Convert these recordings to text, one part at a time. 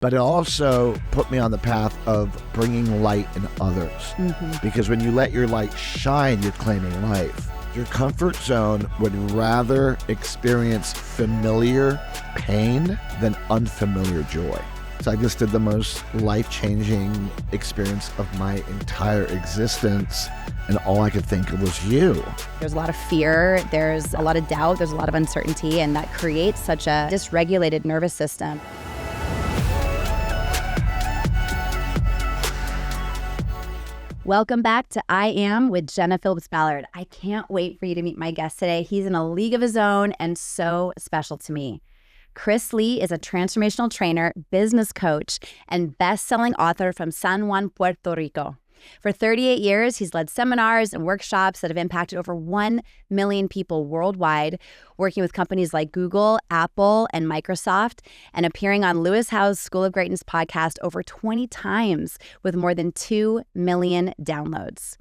But it also put me on the path of bringing light in others. Because when you let your light shine, you're claiming life. Your comfort zone would rather experience familiar pain than unfamiliar joy. So I just did the most life-changing experience of my entire existence, and all I could think of was you. There's a lot of fear, there's a lot of doubt, there's a lot of uncertainty, and that creates such a dysregulated nervous system. Welcome back to I Am with Jenna, Phillips, Ballard. I can't wait for you to meet my guest today. He's in a league of his own and so special to me. Chris Lee is a transformational trainer, business coach, and best-selling author from San Juan, Puerto Rico. For 38 years, he's led seminars and workshops that have impacted over 1 million people worldwide, working with companies like Google, Apple, and Microsoft, and appearing on Lewis Howes' School of Greatness podcast over 20 times with more than 2 million downloads.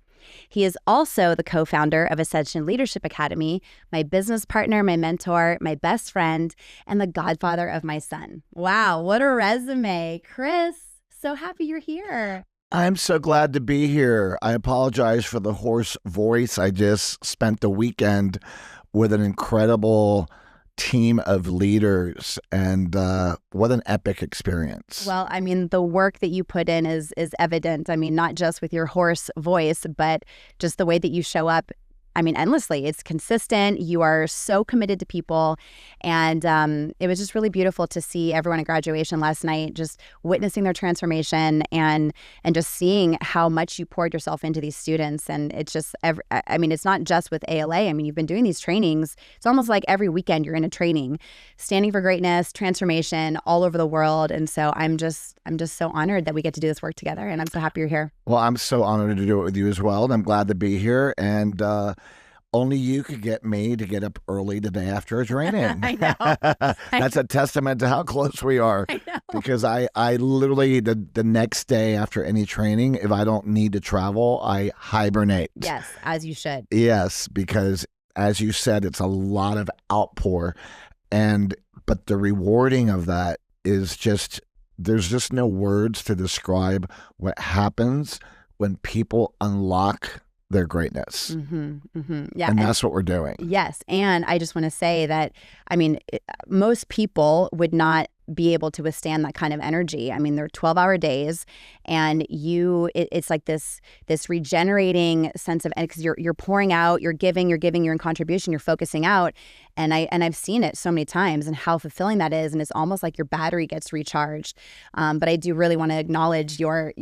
He is also the co-founder of Ascension Leadership Academy, my business partner, my mentor, my best friend, and the godfather of my son. Wow, what a resume. Chris, so happy you're here. I'm so glad to be here. I apologize for the hoarse voice. I just spent the weekend with an incredible team of leaders, and what an epic experience. Well, I mean, the work that you put in is evident. I mean, not just with your hoarse voice, but just the way that you show up. I mean, endlessly. It's consistent. You are so committed to people. And it was just really beautiful to see everyone at graduation last night, just witnessing their transformation and just seeing how much you poured yourself into these students. And it's just, I mean, it's not just with ALA. I mean, you've been doing these trainings. It's almost like every weekend you're in a training, standing for greatness, transformation all over the world. And so I'm just so honored that we get to do this work together. And I'm so happy you're here. Well, I'm so honored to do it with you as well. And I'm glad to be here. And only you could get me to get up early the day after a training. I know. That's a testament to how close we are. I know. Because I literally, the next day after any training, if I don't need to travel, I hibernate. Yes, as you should. Yes, because as you said, it's a lot of outpour. But the rewarding of that is just, there's just no words to describe what happens when people unlock their greatness. Yeah, and that's what we're doing. Yes. And I just want to say that, I mean, most people would not be able to withstand that kind of energy. I mean, they're 12-hour days, and it's like this regenerating sense of, because you're pouring out, you're giving, you're in contribution, you're focusing out. And I've seen it so many times and how fulfilling that is. And it's almost like your battery gets recharged. But I do really want to acknowledge your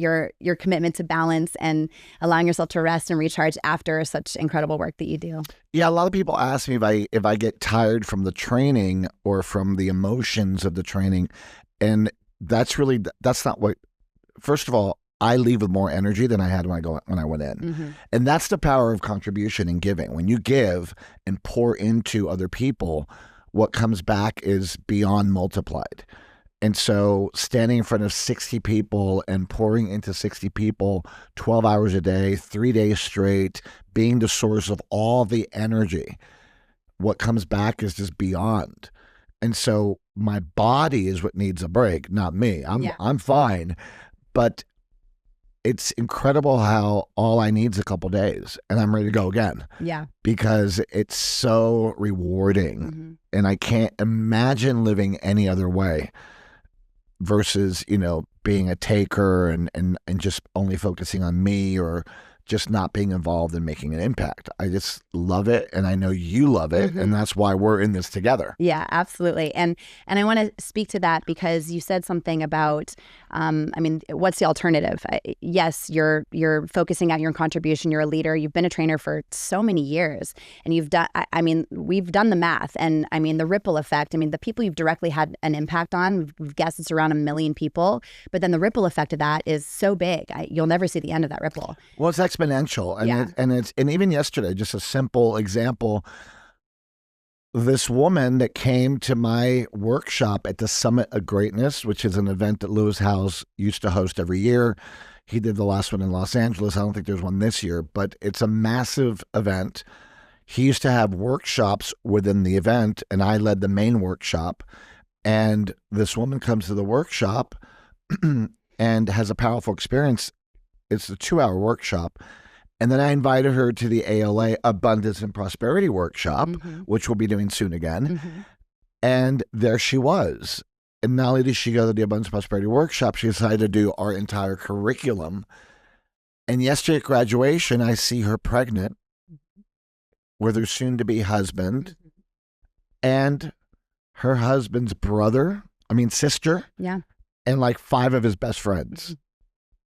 commitment to balance and allowing yourself to rest and recharge after such incredible work that you do. Yeah, a lot of people ask me if I get tired from the training or from the emotions of the training. And that's not what, first of all, I leave with more energy than I had when I went in. And that's the power of contribution and giving. When you give and pour into other people, what comes back is beyond multiplied. And so standing in front of 60 people and pouring into 60 people 12 hours a day, 3 days straight, being the source of all the energy, what comes back is just beyond. And so my body is what needs a break, not me. I'm fine. But it's incredible how all I need is a couple days and I'm ready to go again. Yeah. Because it's so rewarding. And I can't imagine living any other way versus, being a taker and just only focusing on me or just not being involved in making an impact. I just love it, and I know you love it, and that's why we're in this together. Yeah, absolutely. And I want to speak to that because you said something about, what's the alternative? Yes, you're focusing out your contribution. You're a leader. You've been a trainer for so many years, and you've done. We've done the math, and the ripple effect. The people you've directly had an impact on. We've guessed it's around 1 million people, but then the ripple effect of that is so big. You'll never see the end of that ripple. Well, it's exponential. And even yesterday, just a simple example, this woman that came to my workshop at the Summit of Greatness, which is an event that Lewis Howes used to host every year. He did the last one in Los Angeles. I don't think there's one this year, but it's a massive event. He used to have workshops within the event, and I led the main workshop. And this woman comes to the workshop and has a powerful experience. It's a 2-hour workshop. And then I invited her to the ALA Abundance and Prosperity Workshop, which we'll be doing soon again. And there she was. And not only did she go to the Abundance and Prosperity Workshop, she decided to do our entire curriculum. And yesterday at graduation, I see her pregnant with her soon-to-be husband and her husband's sister, and like 5 of his best friends.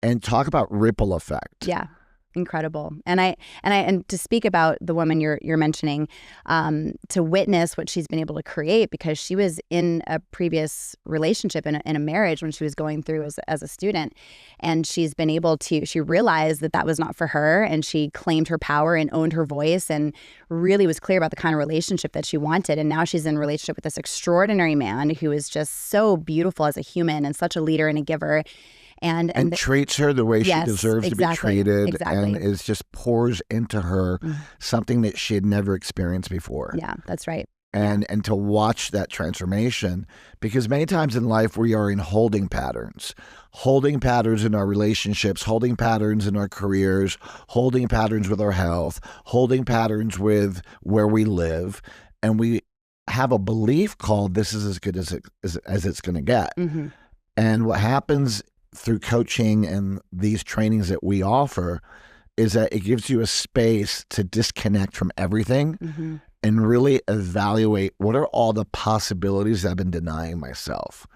And talk about ripple effect. Yeah. Incredible. And to speak about the woman you're mentioning, to witness what she's been able to create, because she was in a previous relationship in a marriage when she was going through as a student, and she's been able to, she realized that was not for her, and she claimed her power and owned her voice and really was clear about the kind of relationship that she wanted. And now she's in a relationship with this extraordinary man who is just so beautiful as a human and such a leader and a giver. And treats her the way she deserves to be treated, and is just pours into her something that she had never experienced before. Yeah, that's right. And to watch that transformation, because many times in life we are in holding patterns in our relationships, holding patterns in our careers, holding patterns with our health, holding patterns with where we live, and we have a belief called this is as good as it's going to get. And what happens through coaching and these trainings that we offer is that it gives you a space to disconnect from everything and really evaluate what are all the possibilities I've been denying myself.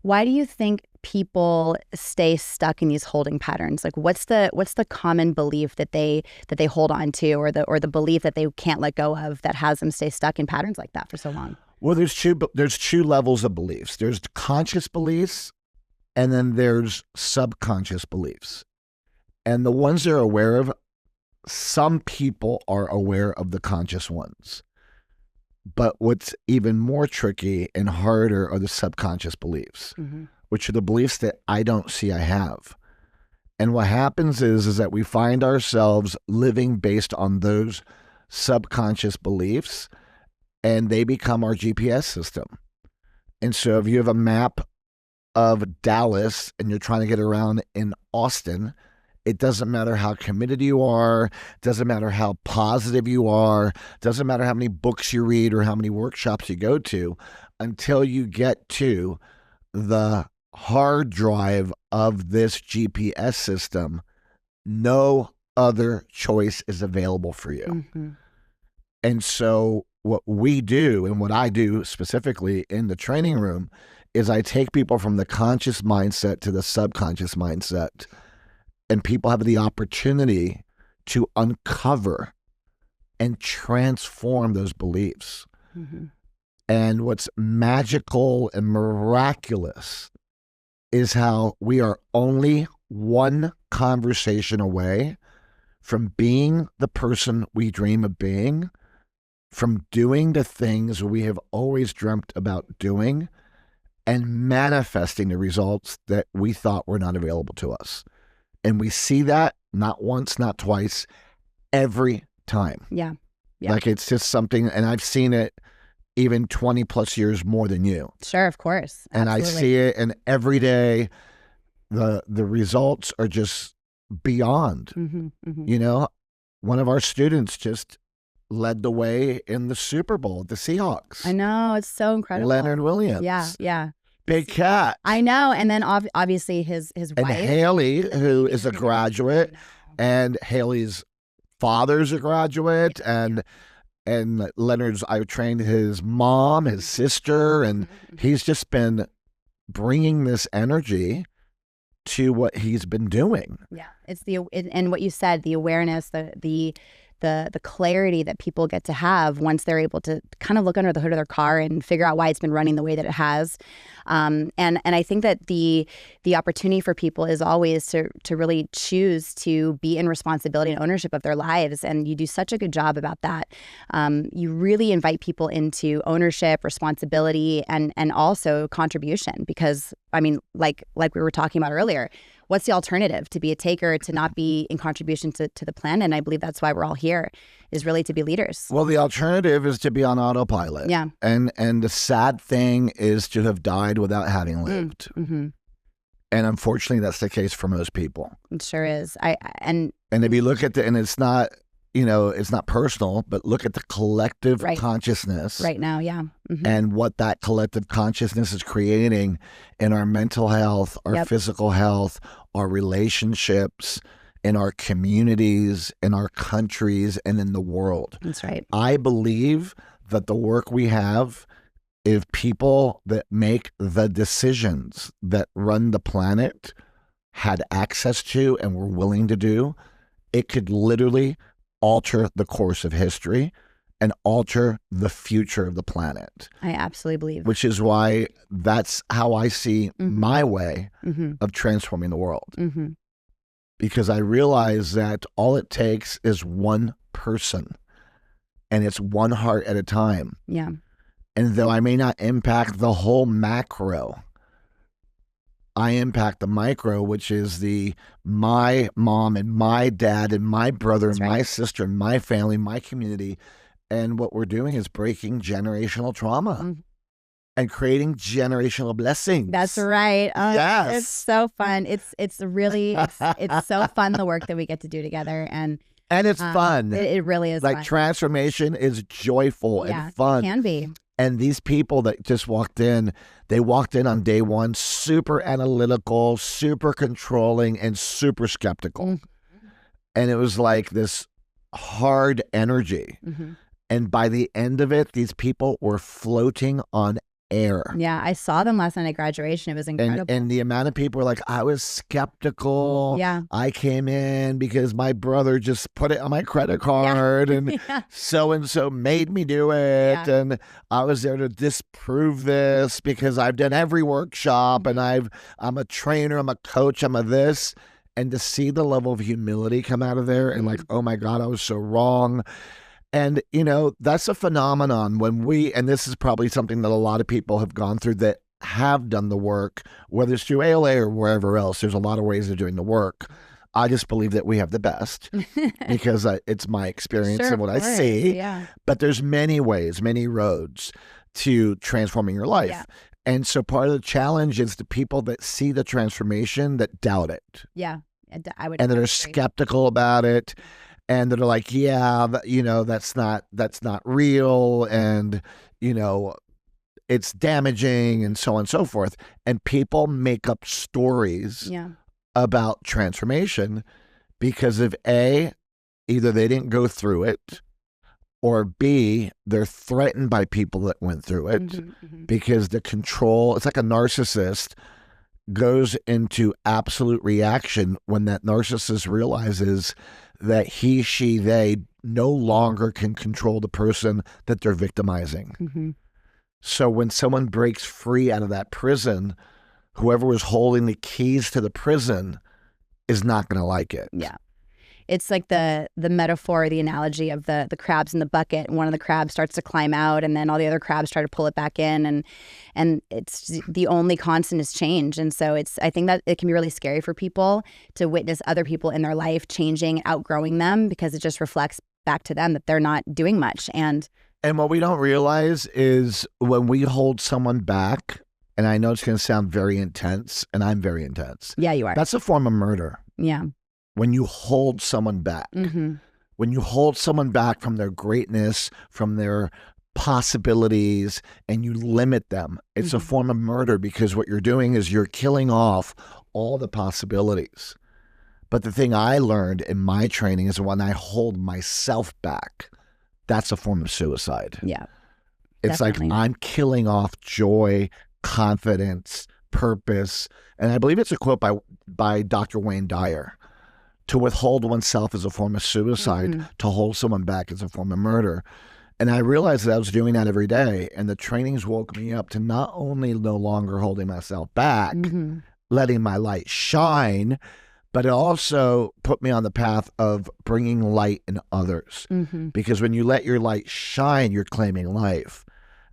Why do you think people stay stuck in these holding patterns? Like what's the common belief that they hold on to, or the belief that they can't let go of that has them stay stuck in patterns like that for so long? Well, there's two levels of beliefs. There's conscious beliefs, and then there's subconscious beliefs. And the ones they're aware of, some people are aware of the conscious ones. But what's even more tricky and harder are the subconscious beliefs, which are the beliefs that I don't see I have. And what happens is that we find ourselves living based on those subconscious beliefs, and they become our GPS system. And so if you have a map of Dallas and you're trying to get around in Austin, it doesn't matter how committed you are, doesn't matter how positive you are, doesn't matter how many books you read or how many workshops you go to, until you get to the hard drive of this GPS system, no other choice is available for you. And so what we do, and what I do specifically in the training room, is I take people from the conscious mindset to the subconscious mindset, and people have the opportunity to uncover and transform those beliefs. And what's magical and miraculous is how we are only one conversation away from being the person we dream of being, from doing the things we have always dreamt about doing, and manifesting the results that we thought were not available to us. And we see that not once, not twice, every time. Yeah. Like it's just something, and I've seen it even 20 plus years more than you. Sure, of course. And Absolutely. I see it, and every day the results are just beyond. You know, one of our students just led the way in the Super Bowl, the Seahawks. I know, it's so incredible. Leonard Williams. Yeah. Big cat. I know. And then obviously his wife. And Haley, who is a graduate, and Haley's father's a graduate, and Leonard's, I trained his mom, his sister, and he's just been bringing this energy to what he's been doing. Yeah, it's and what you said, the awareness, the clarity that people get to have once they're able to kind of look under the hood of their car and figure out why it's been running the way that it has. And I think that the opportunity for people is always to really choose to be in responsibility and ownership of their lives. And you do such a good job about that. You really invite people into ownership, responsibility, and also contribution, because I mean, like we were talking about earlier, what's the alternative? To be a taker, to not be in contribution to the planet. And I believe that's why we're all here, is really to be leaders. Well, the alternative is to be on autopilot. Yeah. And the sad thing is to have died without having lived. And unfortunately, that's the case for most people. It sure is. And if you look at and it's not, it's not personal, but look at the collective consciousness right now. Yeah. Mm-hmm. And what that collective consciousness is creating in our mental health, our physical health, our relationships, in our communities, in our countries, and in the world. That's right. I believe that the work we have, if people that make the decisions that run the planet had access to and were willing to do, it could literally alter the course of history and alter the future of the planet. I absolutely believe. Which is why that's how I see my way of transforming the world. Mm-hmm. Because I realize that all it takes is one person, and it's one heart at a time. Yeah. And though I may not impact the whole macro, I impact the micro, which is my mom and my dad and my brother and my sister and my family, my community. And what we're doing is breaking generational trauma and creating generational blessings. That's right. Yes. It's so fun. It's really so fun, the work that we get to do together. And it's fun. It really is like fun. Transformation is joyful and fun. It can be. And these people that just walked in, they walked in on day one, super analytical, super controlling, and super skeptical. And it was like this hard energy. And by the end of it, these people were floating on air. Yeah, I saw them last night at graduation. It was incredible. And the amount of people were like, I was skeptical. Yeah. I came in because my brother just put it on my credit card and so-and-so made me do it. Yeah. And I was there to disprove this because I've done every workshop and I'm a trainer, I'm a coach, I'm a this. And to see the level of humility come out of there and like, oh my God, I was so wrong. And, that's a phenomenon and this is probably something that a lot of people have gone through that have done the work, whether it's through ALA or wherever else. There's a lot of ways of doing the work. I just believe that we have the best because it's my experience and what I see. Yeah. But there's many ways, many roads to transforming your life. Yeah. And so part of the challenge is the people that see the transformation that doubt it. Yeah, I would. And that are skeptical about it. And that are like, that's not real. And, it's damaging and so on and so forth. And people make up stories about transformation because of A, either they didn't go through it, or B, they're threatened by people that went through it because the control, it's like a narcissist goes into absolute reaction when that narcissist realizes that he, she, they no longer can control the person that they're victimizing. So when someone breaks free out of that prison, whoever was holding the keys to the prison is not going to like it. Yeah. It's like the metaphor, the analogy of the crabs in the bucket. One of the crabs starts to climb out, and then all the other crabs try to pull it back in, and it's the only constant is change. And so I think that it can be really scary for people to witness other people in their life changing, outgrowing them, because it just reflects back to them that they're not doing much. And what we don't realize is when we hold someone back, and I know it's going to sound very intense, and I'm very intense. Yeah, you are. That's a form of murder. Yeah. When you hold someone back, when you hold someone back from their greatness, from their possibilities, and you limit them, it's a form of murder because what you're doing is you're killing off all the possibilities. But the thing I learned in my training is when I hold myself back, that's a form of suicide. Yeah. It's definitely. Like I'm killing off joy, confidence, purpose. And I believe it's a quote by Dr. Wayne Dyer. To withhold oneself is a form of suicide. To hold someone back is a form of murder. And I realized that I was doing that every day. And the trainings woke me up to not only no longer holding myself back, letting my light shine, but it also put me on the path of bringing light in others. Because when you let your light shine, you're claiming life.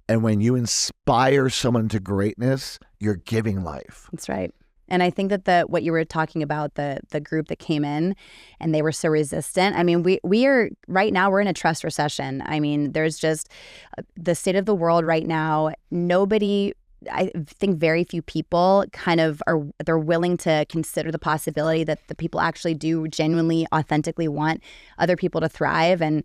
And when you inspire someone to greatness, you're giving life. That's right. And I think that what you were talking about, the group that came in and they were so resistant. I mean, we are right now, we're in a trust recession. I mean, there's just the state of the world right now. Nobody I think very few people they're willing to consider the possibility that the people actually do genuinely, authentically want other people to thrive. And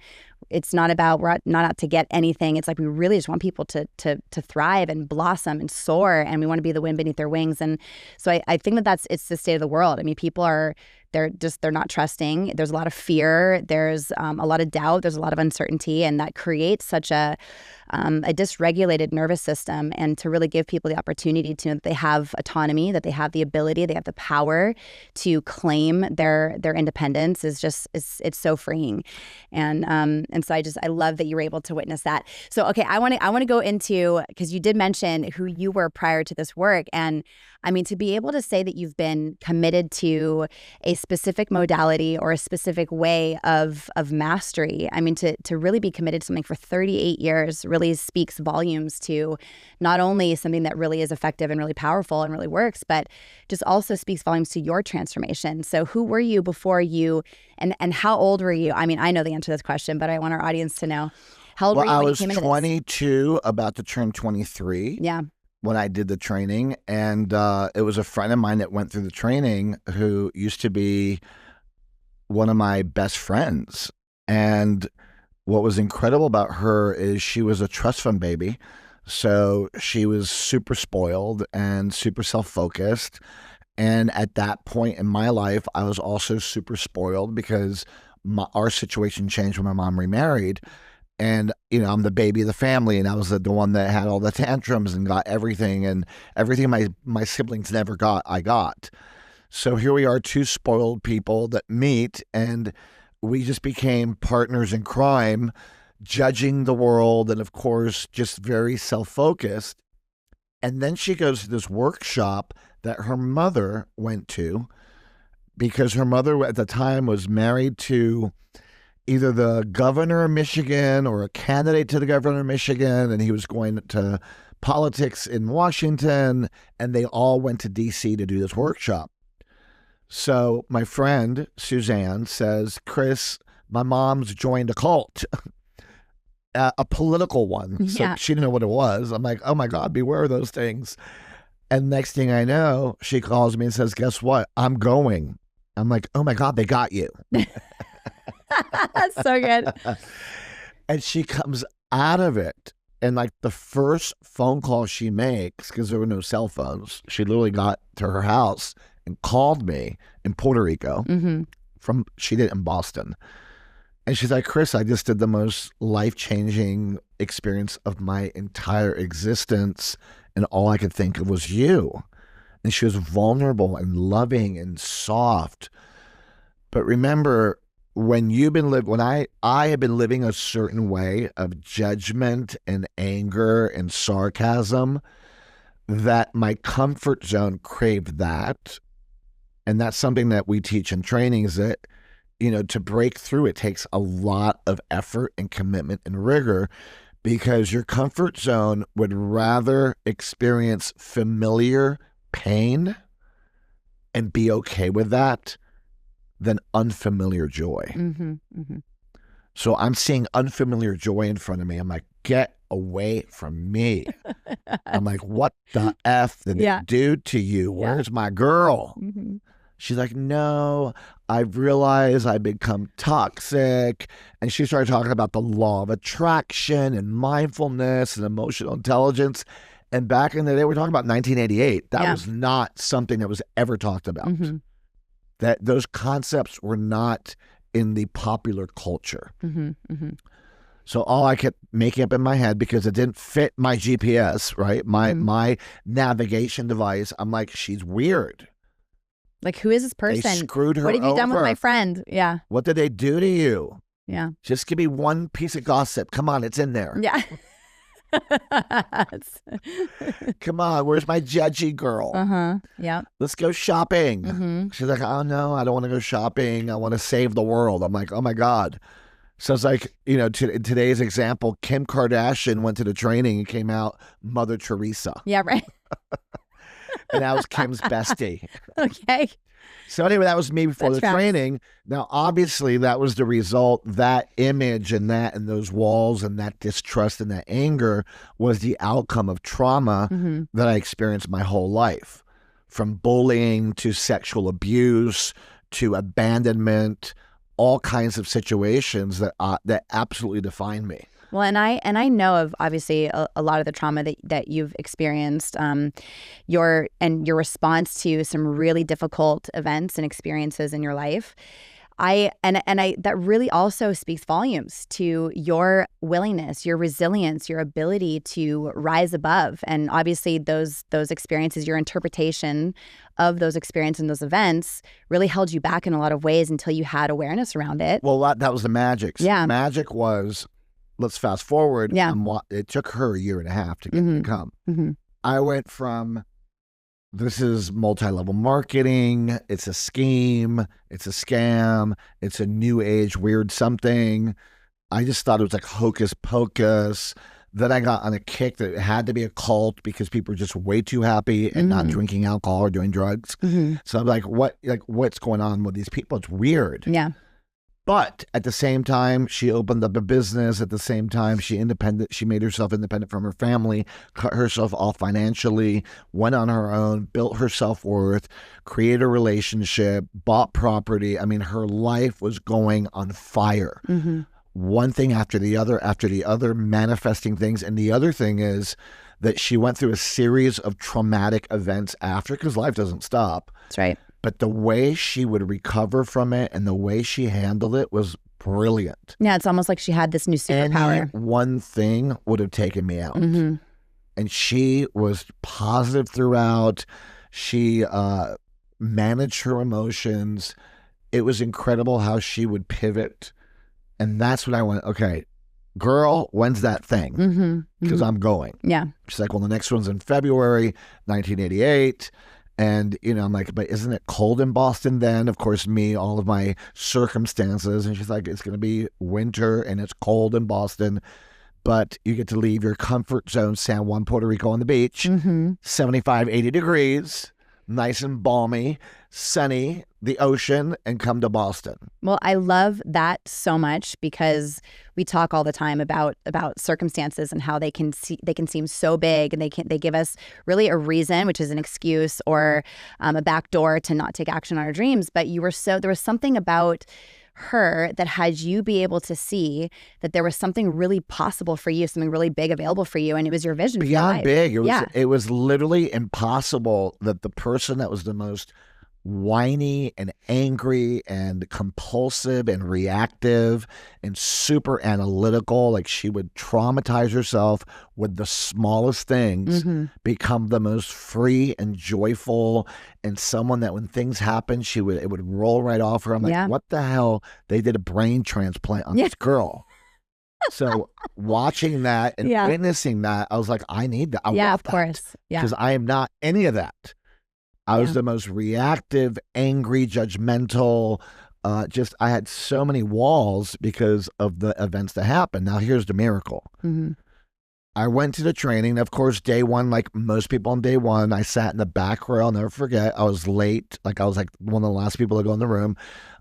it's not about, we're not out to get anything. It's like we really just want people to thrive and blossom and soar, and we want to be the wind beneath their wings. And so I think it's the state of the world. I mean, people they're not trusting. There's a lot of fear. There's a lot of doubt. There's a lot of uncertainty, and that creates such a dysregulated nervous system. And to really give people the opportunity to know that they have autonomy, that they have the ability, they have the power to claim their independence it's so freeing. And so I love that you were able to witness that. So okay, I want to go into, because you did mention who you were prior to this work, and I mean, to be able to say that you've been committed to a specific modality or a specific way of mastery, I mean, to really be committed to something for 38 years really speaks volumes to not only something that really is effective and really powerful and really works, but just also speaks volumes to your transformation. So who were you before you, and how old were you? I mean, I know the answer to this question, but I want our audience to know. How old were you when you came into this? I was 22, about to turn 23. Yeah. When I did the training, and it was a friend of mine that went through the training who used to be one of my best friends. And what was incredible about her is she was a trust fund baby. So she was super spoiled and super self-focused. And at that point in my life, I was also super spoiled because our situation changed when my mom remarried. And, you know, I'm the baby of the family, and I was the one that had all the tantrums and got everything, and everything my siblings never got, I got. So here we are, two spoiled people that meet, and we just became partners in crime, judging the world, and of course, just very self-focused. And then she goes to this workshop that her mother went to, because her mother at the time was married to either the governor of Michigan or a candidate to the governor of Michigan, and he was going to politics in Washington, and they all went to D.C. to do this workshop. So my friend, Suzanne, says, Chris, my mom's joined a cult, a political one. So Yeah. she didn't know what it was. I'm like, oh my God, beware of those things. And next thing I know, she calls me and says, guess what? I'm going. I'm like, oh my God, they got you. That's so good. And she comes out of it, and like the first phone call she makes, because there were no cell phones, she literally got to her house and called me in Puerto Rico. Mm-hmm. She did it in Boston. And she's like, Chris, I just did the most life-changing experience of my entire existence, and all I could think of was you. And she was vulnerable and loving and soft. But remember, when I had been living a certain way of judgment and anger and sarcasm, that my comfort zone craved that. And that's something that we teach in training, is that, you know, to break through, it takes a lot of effort and commitment and rigor, because your comfort zone would rather experience familiar pain and be okay with that than unfamiliar joy. Mm-hmm. Mm-hmm. So I'm seeing unfamiliar joy in front of me. I'm like, get away from me. I'm like, what the F did it do to you? Where's my girl? Mm-hmm. She's like, no, I've realized I've become toxic. And she started talking about the law of attraction and mindfulness and emotional intelligence. And back in the day, we're talking about 1988. That was not something that was ever talked about. Mm-hmm. That those concepts were not in the popular culture. Mm-hmm. Mm-hmm. So all I kept making up in my head, because it didn't fit my GPS, right? My navigation device. I'm like, she's weird. Like, who is this person? They screwed her What have you done with over. my friend? Yeah. What did they do to you? Yeah. Just give me one piece of gossip. Come on, it's in there. Yeah. Come on, where's my judgy girl? Uh-huh. Yeah. Let's go shopping. Mm-hmm. She's like, oh no, I don't want to go shopping. I want to save the world. I'm like, oh my God. So it's like, you know, in today's example, Kim Kardashian went to the training and came out Mother Teresa. Yeah, right. and I was Kim's bestie. Okay. So anyway, that was me before That the tracks. training. Now, obviously, that was the result. That image and those walls and that distrust and that anger was the outcome of trauma that I experienced my whole life, from bullying to sexual abuse to abandonment, all kinds of situations that absolutely defined me. Well, and I know of obviously a lot of the trauma that you've experienced, your response to some really difficult events and experiences in your life. I that really also speaks volumes to your willingness, your resilience, your ability to rise above. And obviously those experiences, your interpretation of those experiences and those events really held you back in a lot of ways until you had awareness around it. Well, that was the magic. Yeah. Magic was, let's fast forward. Yeah. It took her 1.5 years to get to come. I went from, this is multi-level marketing, it's a scheme, it's a scam, it's a new age weird something. I just thought it was like hocus pocus. Then I got on a kick that it had to be a cult because people were just way too happy and not drinking alcohol or doing drugs. So I'm like, what's going on with these people? It's weird. Yeah. But at the same time, she opened up a business. At the same time, she made herself independent from her family, cut herself off financially, went on her own, built her self-worth, created a relationship, bought property. I mean, her life was going on fire. One thing after the other, manifesting things. And the other thing is that she went through a series of traumatic events after, because life doesn't stop. That's right. But the way she would recover from it and the way she handled it was brilliant. Yeah, it's almost like she had this new superpower. Any one thing would have taken me out. And she was positive throughout. She managed her emotions. It was incredible how she would pivot. And that's when I went, okay, girl, when's that thing? Because I'm going. Yeah. She's like, well, the next one's in February 1988. And, I'm like, but isn't it cold in Boston then? Of course, all of my circumstances. And she's like, it's going to be winter and it's cold in Boston, but you get to leave your comfort zone, San Juan, Puerto Rico on the beach, 75, 80 degrees, nice and balmy, sunny, the ocean, and come to Boston. Well, I love that so much because we talk all the time about circumstances and how they can seem so big, and they give us really a reason, which is an excuse or a backdoor to not take action on our dreams. But there was something about her that had you be able to see that there was something really possible for you, something really big available for you, and it was your vision. Beyond big. It was literally impossible that the person that was the most whiny and angry and compulsive and reactive and super analytical, like she would traumatize herself with the smallest things, become the most free and joyful, and someone that when things happen, it would roll right off her. I'm like, what the hell? They did a brain transplant on this girl. So watching that and witnessing that, I was like, I need that. I want of course. Yeah. Because I am not any of that. I was the most reactive, angry, judgmental. I had so many walls because of the events that happened. Now, here's the miracle. I went to the training. Of course, day one, like most people on day one, I sat in the back row. I'll never forget. I was late. I was like one of the last people to go in the room.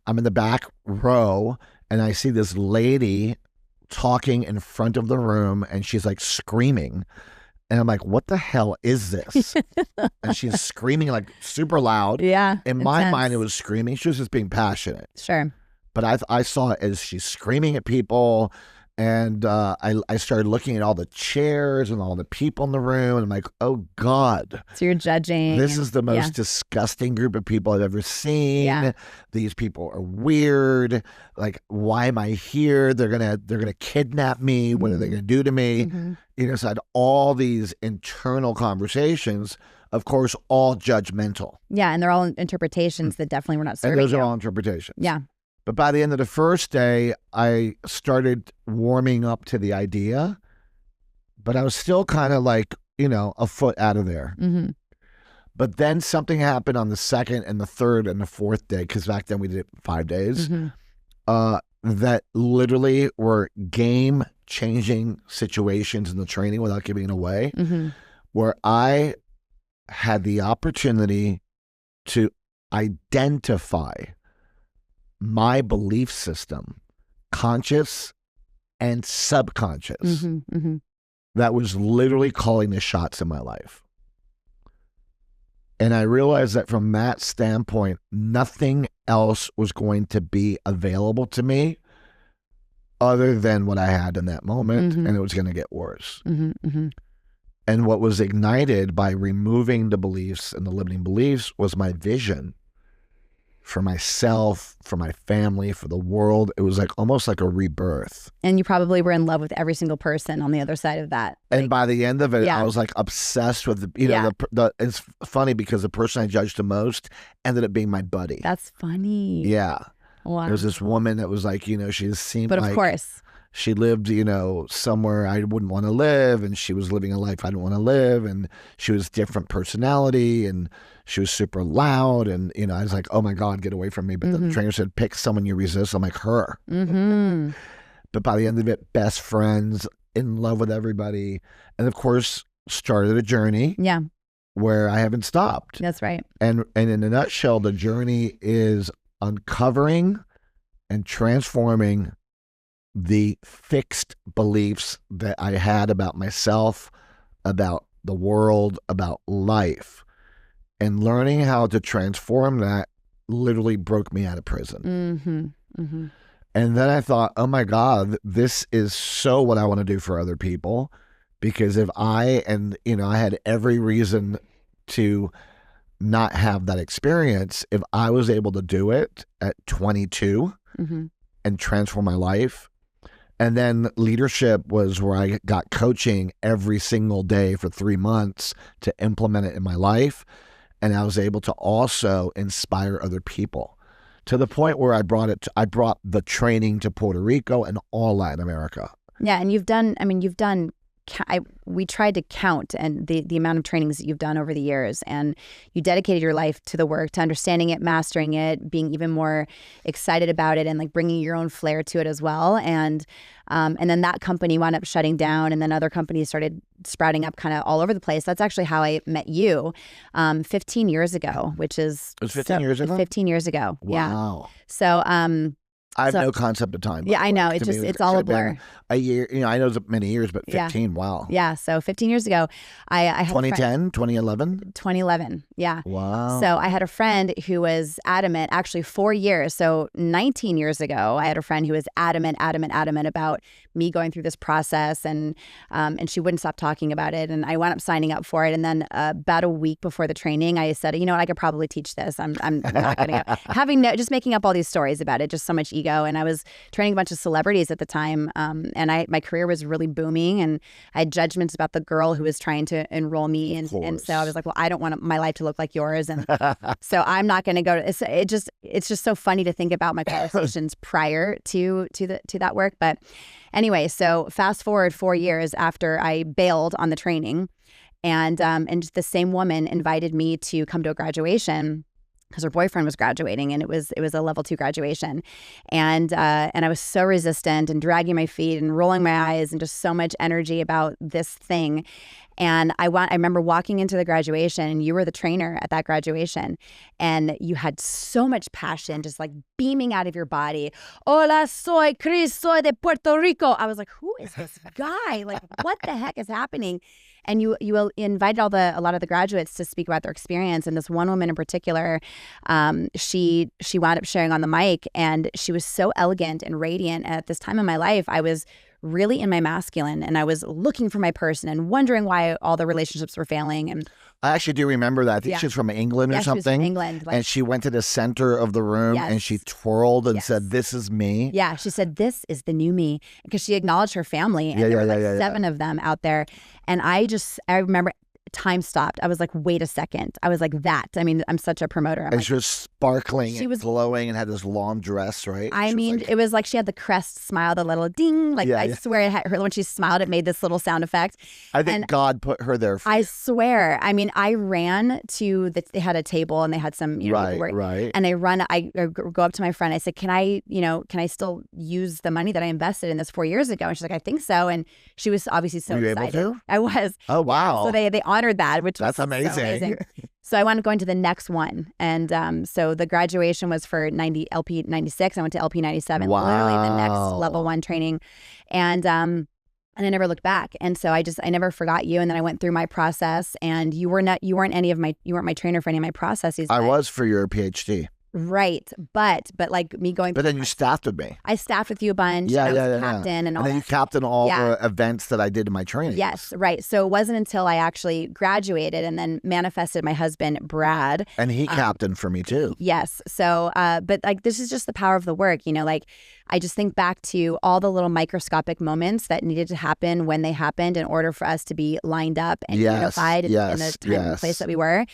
I'm in the back row, and I see this lady talking in front of the room, and she's like screaming. And I'm like, what the hell is this? And she's screaming like super loud. Yeah. In my mind, it was screaming. She was just being passionate. Sure. But I saw it as she's screaming at people. And I started looking at all the chairs and all the people in the room. And I'm like, oh, God. So you're judging. This is the most disgusting group of people I've ever seen. Yeah. These people are weird. Like, why am I here? They're gonna kidnap me. What are they gonna do to me? So I had all these internal conversations, of course, all judgmental. Yeah, and they're all interpretations that definitely were not serving And those you. are all interpretations. Yeah. But by the end of the first day, I started warming up to the idea, but I was still kind of like, a foot out of there. But then something happened on the second and the third and the fourth day, because back then we did it 5 days, that literally were game-changing situations in the training without giving it away, where I had the opportunity to identify my belief system, conscious and subconscious, that was literally calling the shots in my life. And I realized that from that standpoint, nothing else was going to be available to me other than what I had in that moment, and it was going to get worse. And what was ignited by removing the beliefs and the limiting beliefs was my vision for myself, for my family, for the world. It was like almost like a rebirth. And you probably were in love with every single person on the other side of that. And by the end of it, I was like obsessed with it's funny because the person I judged the most ended up being my buddy. That's funny. Yeah. Wow. There was this woman that was like, she seemed but like... of course. She lived, somewhere I wouldn't want to live, and she was living a life I didn't want to live, and she was different personality, and she was super loud, and, I was like, oh my God, get away from me. But the trainer said, pick someone you resist. I'm like, her. But by the end of it, best friends, in love with everybody, and of course, started a journey where I haven't stopped. That's right. And in a nutshell, the journey is uncovering and transforming the fixed beliefs that I had about myself, about the world, about life, and learning how to transform that literally broke me out of prison. And then I thought, oh my God, this is so what I want to do for other people, because if I had every reason to not have that experience, if I was able to do it at 22 and transform my life. And then leadership was where I got coaching every single day for 3 months to implement it in my life. And I was able to also inspire other people to the point where I brought the training to Puerto Rico and all Latin America. Yeah. And we tried to count and the amount of trainings that you've done over the years, and you dedicated your life to the work, to understanding it, mastering it, being even more excited about it, and like bringing your own flair to it as well. And then that company wound up shutting down, and then other companies started sprouting up kind of all over the place. That's actually how I met you 15 years ago, which is... It was 15 years ago? 15 years ago. Wow. Yeah. So... I have no concept of time. Yeah, I know. It's all a blur. A year, I know it's many years, but 15, wow. Yeah, so 15 years ago, I had 2010, 2011? 2011, yeah. Wow. So I had a friend who was adamant, actually 4 years, so 19 years ago, I had a friend who was adamant about me going through this process, and she wouldn't stop talking about it, and I wound up signing up for it, and then about a week before the training, I said, I could probably teach this. I'm not going to go. Just making up all these stories about it, just so much ego. And I was training a bunch of celebrities at the time, and my career was really booming, and I had judgments about the girl who was trying to enroll me, and so I was like, well, I don't want my life to look like yours, and so I'm not going to go to. It's just so funny to think about my conversations prior to that work. But anyway, so fast forward 4 years after I bailed on the training, and the same woman invited me to come to a graduation, because her boyfriend was graduating, and it was a level 2 graduation, and I was so resistant and dragging my feet and rolling my eyes and just so much energy about this thing. And I remember walking into the graduation, and you were the trainer at that graduation, and you had so much passion, just like beaming out of your body. Hola, soy Chris, soy de Puerto Rico. I was like, who is this guy? Like, what the heck is happening? And you invited a lot of the graduates to speak about their experience. And this one woman in particular, she wound up sharing on the mic, and she was so elegant and radiant. And at this time in my life, I was really in my masculine, and I was looking for my person and wondering why all the relationships were failing. And I actually do remember that. I think she was from England or something. She was from England. And she went to the center of the room, and she twirled and said, "This is me." Yeah, she said, "This is the new me," because she acknowledged her family, and there were 7 of them out there. And I remember time stopped. I was like, wait a second. I was like, that. I mean, I'm such a promoter. And she was sparkling and glowing and had this long dress, right? It was like she had the crest smile, the little ding. Like, I swear it had her, when she smiled, it made this little sound effect. I think God put her there for I swear. I mean, I ran to they had a table, and they had some, right. And I go up to my friend. I said, can I still use the money that I invested in this 4 years ago? And she's like, I think so. And she was obviously so excited. Were you able to? I was. Oh, wow. So they honored honored that, which That's was amazing. So amazing. So I wound up going to the next one. And so the graduation was for LP 96. I went to LP 97, literally the next level 1 training. And I never looked back. And so I never forgot you. And then I went through my process, and you weren't my trainer for any of my processes. I was for your PhD. Right. But like me going. But then you staffed with me. I staffed with you a bunch. Yeah, and I was yeah. captain and all. And then you captained all the events that I did in my training. Yes, right. So it wasn't until I actually graduated and then manifested my husband, Brad. And he captained for me too. Yes. So, but like, this is just the power of the work, like I just think back to all the little microscopic moments that needed to happen when they happened in order for us to be lined up and unified in the time and place that we were.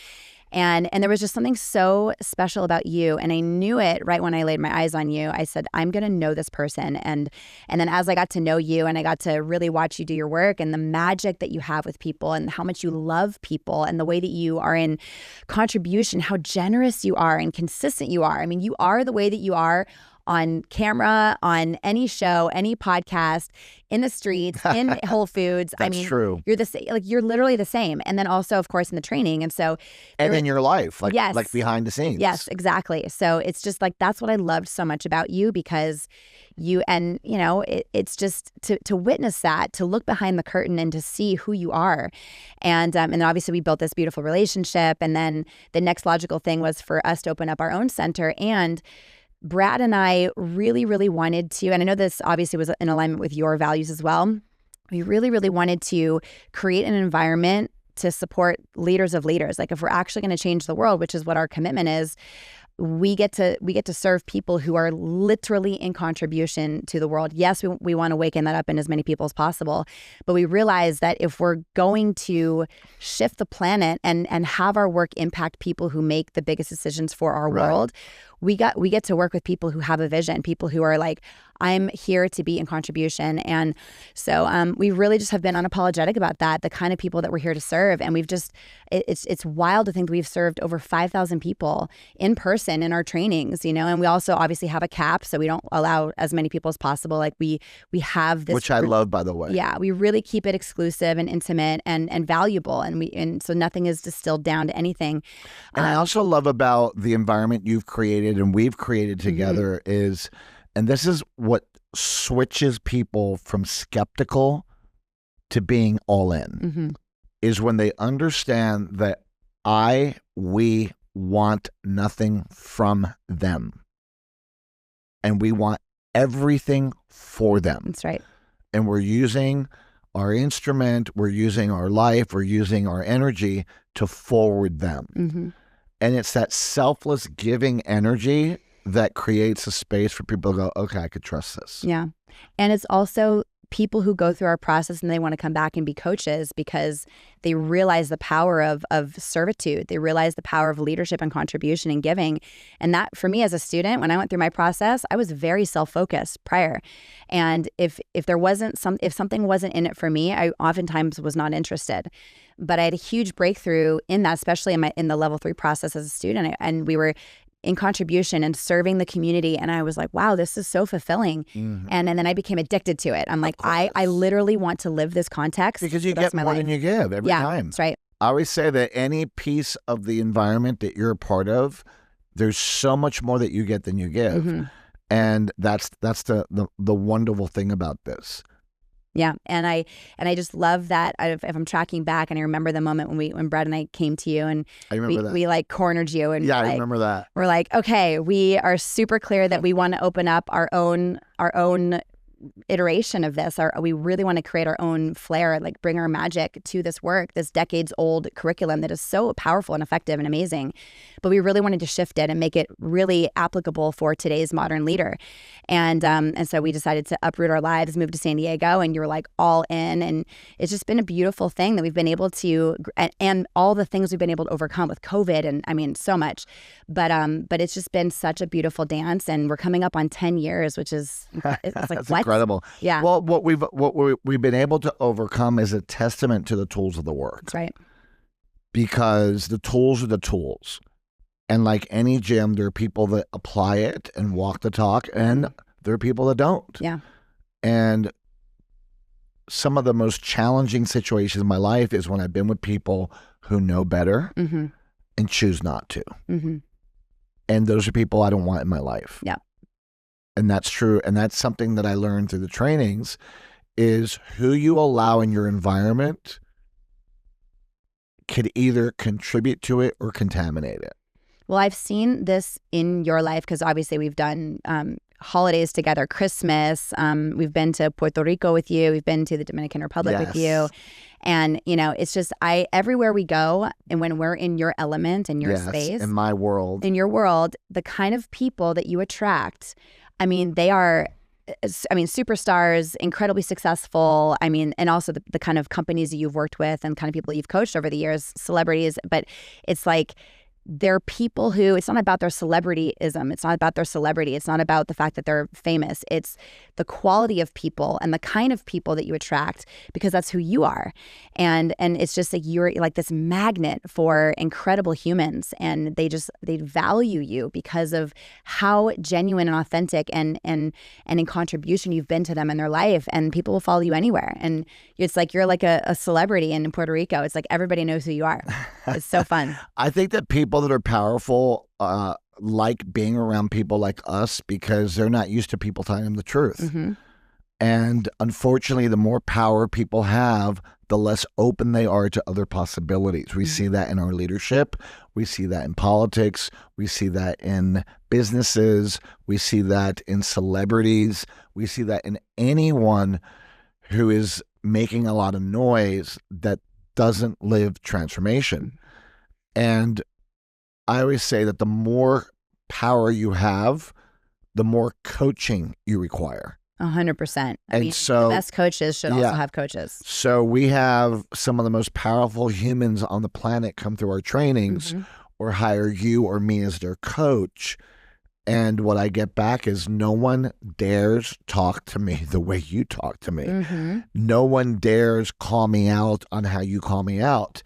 And there was just something so special about you. And I knew it right when I laid my eyes on you. I said, I'm going to know this person. And then as I got to know you and I got to really watch you do your work and the magic that you have with people and how much you love people and the way that you are in contribution, how generous you are and consistent you are. I mean, you are the way that you are on camera, on any show, any podcast, in the streets, in Whole Foods. That's true. You're the same. Like, you're literally the same. And then also, of course, in the training. And so, and in your life, like behind the scenes. Yes, exactly. So it's just like, that's what I loved so much about you, because it's just to witness that, to look behind the curtain and to see who you are. And then obviously we built this beautiful relationship. And then the next logical thing was for us to open up our own center. And Brad and I really, really wanted to, and I know this obviously was in alignment with your values as well. We really, really wanted to create an environment to support leaders of leaders. Like, if we're actually going to change the world, which is what our commitment is, we get to serve people who are literally in contribution to the world. Yes, we want to waken that up in as many people as possible, but we realize that if we're going to shift the planet and have our work impact people who make the biggest decisions for our world, we get to work with people who have a vision, people who are like, I'm here to be in contribution. And so we really just have been unapologetic about that, the kind of people that we're here to serve. And we've just, it's wild to think that we've served over 5,000 people in person in our trainings, and we also obviously have a cap, so we don't allow as many people as possible. Like, we have this, which I love, by the way. Yeah, we really keep it exclusive and intimate and valuable. And so nothing is distilled down to anything. And I also love about the environment you've created and we've created together is, and this is what switches people from skeptical to being all in, is when they understand that we want nothing from them. And we want everything for them. That's right. And we're using our instrument, we're using our life, we're using our energy to forward them. And it's that selfless giving energy that creates a space for people to go, okay, I could trust this. Yeah. And it's also people who go through our process and they want to come back and be coaches because they realize the power of servitude. They realize the power of leadership and contribution and giving. And that, for me as a student, when I went through my process, I was very self-focused prior. And if something wasn't in it for me, I oftentimes was not interested. But I had a huge breakthrough in that, especially in the level 3 process as a student. And we were in contribution and serving the community. And I was like, wow, this is so fulfilling. And then I became addicted to it. I'm like, I literally want to live this context. Because you get more than you give every time. That's right. I always say that any piece of the environment that you're a part of, there's so much more that you get than you give. And that's the wonderful thing about this. Yeah. And I just love that if I'm tracking back and I remember the moment when Brad and I came to you and we like cornered you and I remember that. We're like, okay, we are super clear that we want to open up our own iteration of this. We really want to create our own flair, like bring our magic to this work, this decades old curriculum that is so powerful and effective and amazing. But we really wanted to shift it and make it really applicable for today's modern leader. And so we decided to uproot our lives, move to San Diego, and you were like all in. And it's just been a beautiful thing that we've been able to, and all the things we've been able to overcome with COVID, and I mean, so much. But it's just been such a beautiful dance, and we're coming up on 10 years, which is it's like, that's what? Incredible. Yeah. Well, what we've been able to overcome is a testament to the tools of the work. That's right. Because the tools are the tools. And like any gym, there are people that apply it and walk the talk, and there are people that don't. Yeah. And some of the most challenging situations in my life is when I've been with people who know better and choose not to. And those are people I don't want in my life. Yeah. And that's true. And that's something that I learned through the trainings is who you allow in your environment could either contribute to it or contaminate it. Well, I've seen this in your life because obviously we've done holidays together, Christmas. We've been to Puerto Rico with you. We've been to the Dominican Republic with you. And, you know, it's just everywhere we go and when we're in your element, in your space. In my world. In your world, the kind of people that you attract, I mean, they are, superstars, incredibly successful. I mean, and also the kind of companies that you've worked with and kind of people you've coached over the years, celebrities. But it's like, they're people who, it's not about their celebrityism. It's not about their celebrity. It's not about the fact that they're famous. It's the quality of people and the kind of people that you attract because that's who you are. And it's just like you're like this magnet for incredible humans, and they value you because of how genuine and authentic and in contribution you've been to them in their life, and people will follow you anywhere. And it's like you're like a celebrity in Puerto Rico. It's like everybody knows who you are. It's so fun. I think that people that are powerful like being around people like us because they're not used to people telling them the truth. And unfortunately, the more power people have, the less open they are to other possibilities. We see that in our leadership. We see that in politics. We see that in businesses. We see that in celebrities. We see that in anyone who is making a lot of noise that doesn't live transformation. And I always say that the more power you have, the more coaching you require. 100%. I mean, so the best coaches should also have coaches. So we have some of the most powerful humans on the planet come through our trainings or hire you or me as their coach. And what I get back is no one dares talk to me the way you talk to me. No one dares call me out on how you call me out.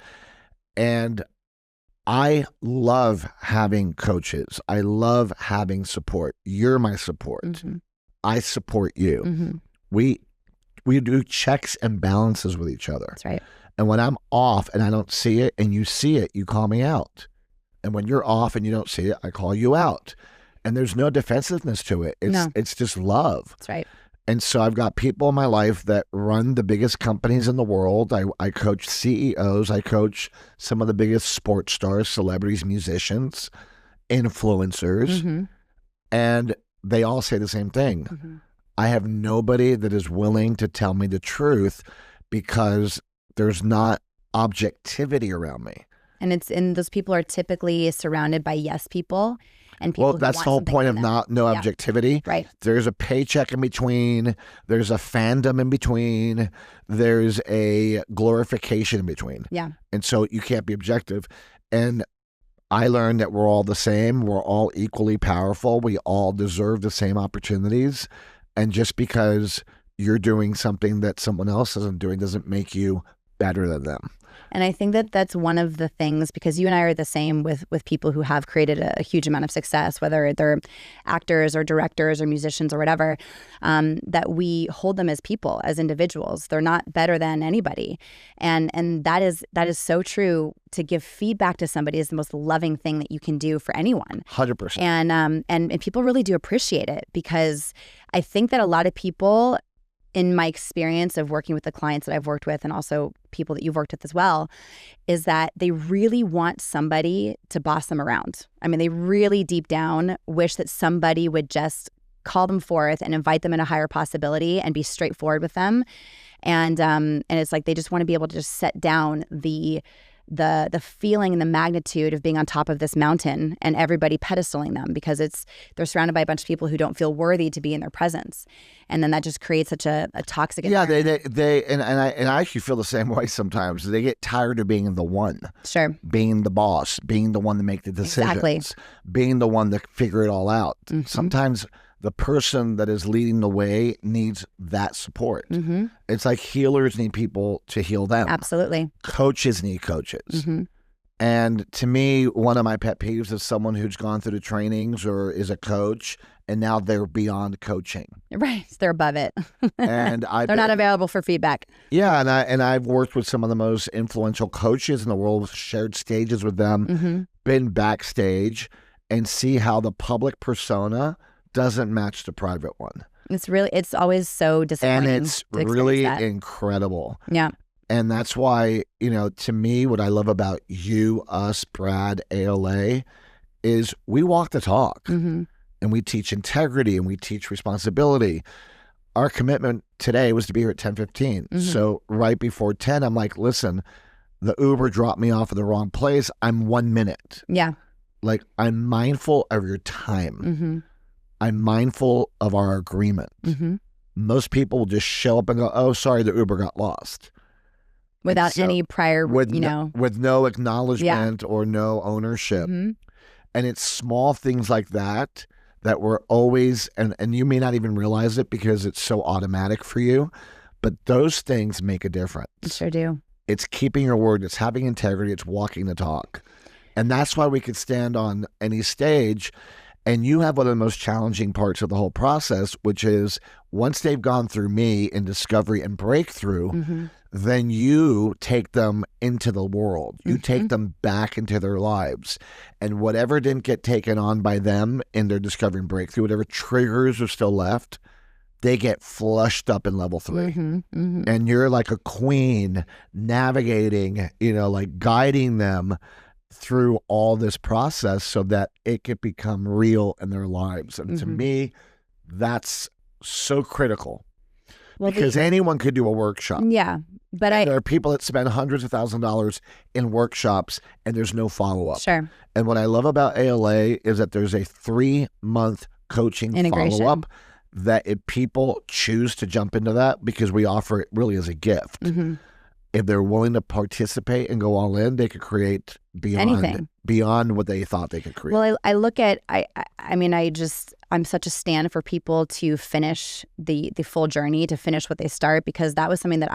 And I love having coaches. I love having support. You're my support. I support you. We do checks and balances with each other. That's right. And when I'm off and I don't see it and you see it, you call me out. And when you're off and you don't see it, I call you out. And there's no defensiveness to it. It's just love. That's right. And so I've got people in my life that run the biggest companies in the world. I coach CEOs. I coach some of the biggest sports stars, celebrities, musicians, influencers. And they all say the same thing. I have nobody that is willing to tell me the truth because there's not objectivity around me. And those people are typically surrounded by yes people. And people that's the whole point of no objectivity. Right. There's a paycheck in between. There's a fandom in between. There's a glorification in between. Yeah. And so you can't be objective. And I learned that we're all the same. We're all equally powerful. We all deserve the same opportunities. And just because you're doing something that someone else isn't doing doesn't make you better than them. And I think that that's one of the things, because you and I are the same with people who have created a huge amount of success, whether they're actors or directors or musicians or whatever, that we hold them as people, as individuals. They're not better than anybody. And that is so true. To give feedback to somebody is the most loving thing that you can do for anyone. 100%. And people really do appreciate it, because I think that a lot of people, in my experience of working with the clients that I've worked with and also people that you've worked with as well, is that they really want somebody to boss them around. I mean, they really deep down wish that somebody would just call them forth and invite them in a higher possibility and be straightforward with them. And it's like they just want to be able to just set down the feeling and the magnitude of being on top of this mountain and everybody pedestaling them, because they're surrounded by a bunch of people who don't feel worthy to be in their presence. And then that just creates such a toxic environment. I actually feel the same way sometimes. They get tired of being the one. Sure. Being the boss, being the one to make the decisions, exactly. Being the one to figure it all out. Sometimes the person that is leading the way needs that support. It's like healers need people to heal them. Absolutely. Coaches need coaches. And to me, one of my pet peeves is someone who's gone through the trainings or is a coach and now they're beyond coaching. Right. They're above it. And they're not available for feedback. Yeah. And I've worked with some of the most influential coaches in the world, shared stages with them, been backstage, and see how the public persona doesn't match the private one. It's always so disappointing. And it's really incredible. Yeah. And that's why, to me, what I love about you, us, Brad, ALA, is we walk the talk and we teach integrity and we teach responsibility. Our commitment today was to be here at 10:15. So right before 10, I'm like, listen, the Uber dropped me off at the wrong place. I'm 1 minute. Yeah. Like, I'm mindful of your time. I'm mindful of our agreement. Most people will just show up and go, oh, sorry, the Uber got lost. Without any prior, with no acknowledgement or no ownership. And it's small things like that we're always, and you may not even realize it because it's so automatic for you, but those things make a difference. They sure do. It's keeping your word. It's having integrity. It's walking the talk. And that's why we could stand on any stage. And you have one of the most challenging parts of the whole process, which is once they've gone through me in discovery and breakthrough, then you take them into the world. You take them back into their lives. And whatever didn't get taken on by them in their discovery and breakthrough, whatever triggers are still left, they get flushed up in level 3. And you're like a queen navigating, like guiding them through all this process so that it could become real in their lives. And to me, that's so critical. Well, because anyone could do a workshop. Yeah. But there are people that spend hundreds of thousands of dollars in workshops and there's no follow-up. Sure. And what I love about ALA is that there's a 3-month coaching follow-up that if people choose to jump into that, because we offer it really as a gift. If they're willing to participate and go all in, they could create beyond what they thought they could create. Well, I look at, I'm such a stand for people to finish the full journey, to finish what they start, because that was something that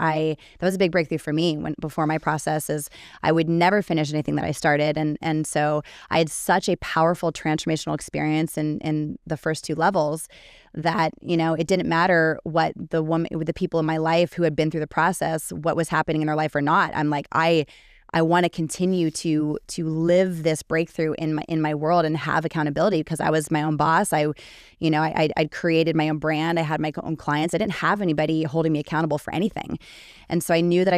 was a big breakthrough for me before my process is I would never finish anything that I started. And so I had such a powerful transformational experience in the first 2 levels that, it didn't matter what the people in my life who had been through the process, what was happening in their life or not. I'm like, I want to continue to live this breakthrough in my world and have accountability because I was my own boss. I'd created my own brand. I had my own clients. I didn't have anybody holding me accountable for anything. And so I knew that